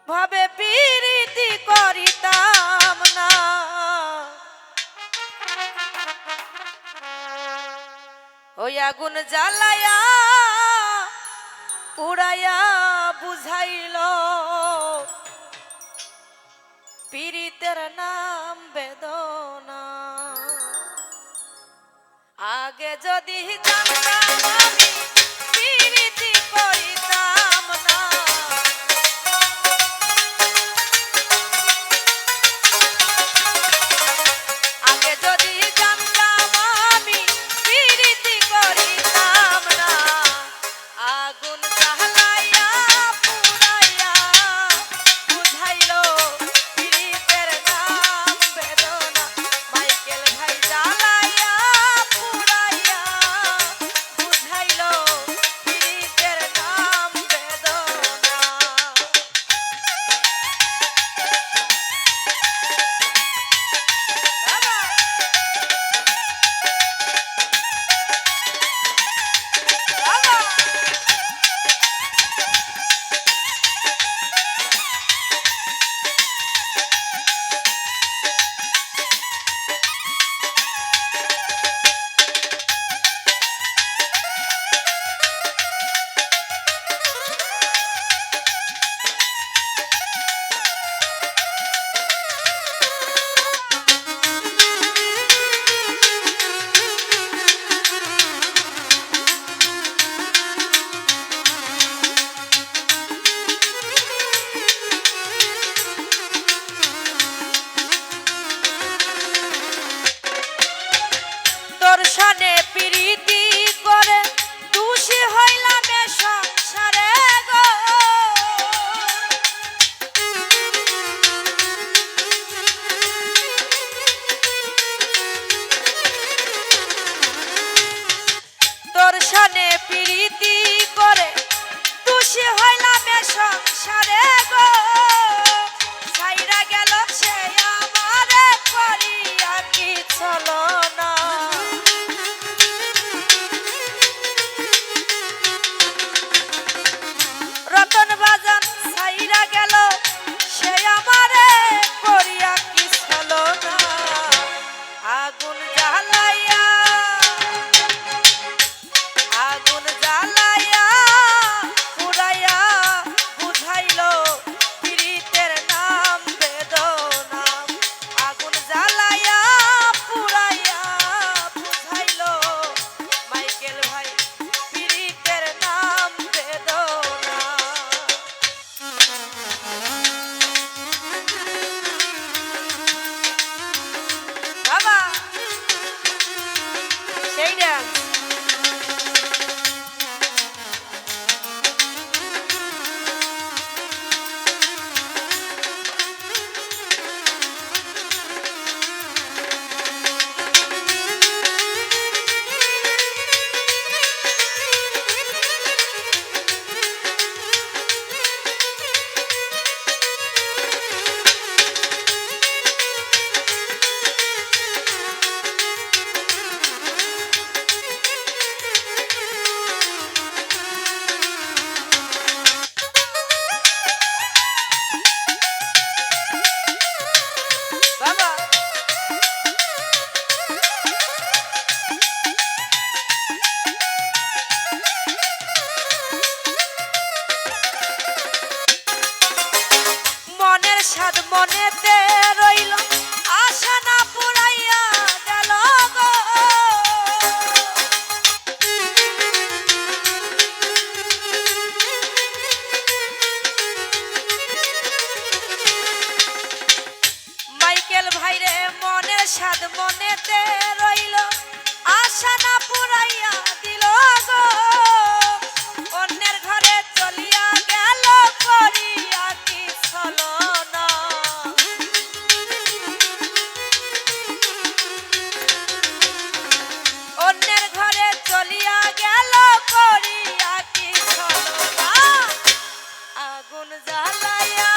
ভাবে প্রীতি করিতাম না, ওই আগুন জ্বালায়া পুড়াইয়া বুঝাইল পীড়িতের নাম বেদনা। আগে যদি জানতাম আমি প্রীতি করিতাম না, আগে যদি জানতাম আমি প্রীতি করিতাম না, আগুন জ্বালাইয়া পুড়াইয়া বুঝাইল পীড়িতের নাম বেদনা। মাইকেল ভাই জ্বালাইয়া পুড়াইয়া বুঝাইল পীড়িতের নাম বেদনা। দর্শনে প্রীতি করে দোষী হইলাম এ সংসারে গো, দর্শনে প্রীতি করে দোষী হইলাম এ সংসারে গো। ছাইরা গেল সে আমারে করিয়া কি চলো না, রতন বাজান ছাইরা গেল সে আমারে করিয়া কি চলো না। আগুন জ্বালাইয়া আগুন জ্বালাইয়া পুড়াইয়া বুঝাইল পীড়িতের নাম বেদনা। আগুন জ্বালাইয়া পুড়াইয়া বুঝাইল মাইকেল ভাই পীড়িতের নাম বেদনা। বাবা সেইটা সাদ মনেতে রইল আশা না পুরাইয়া গেল গো, মাইকেল ভাইরে মনের সাদ মনেতে রইল আশা না পুরাইয়া দিল গো। অন্যের ঘরে চলিয়া গেল করিয়া কি চলো না, অন্যের ঘরে চলিয়া গেল করিয়া কি চলো না। আগুন জ্বালাইয়া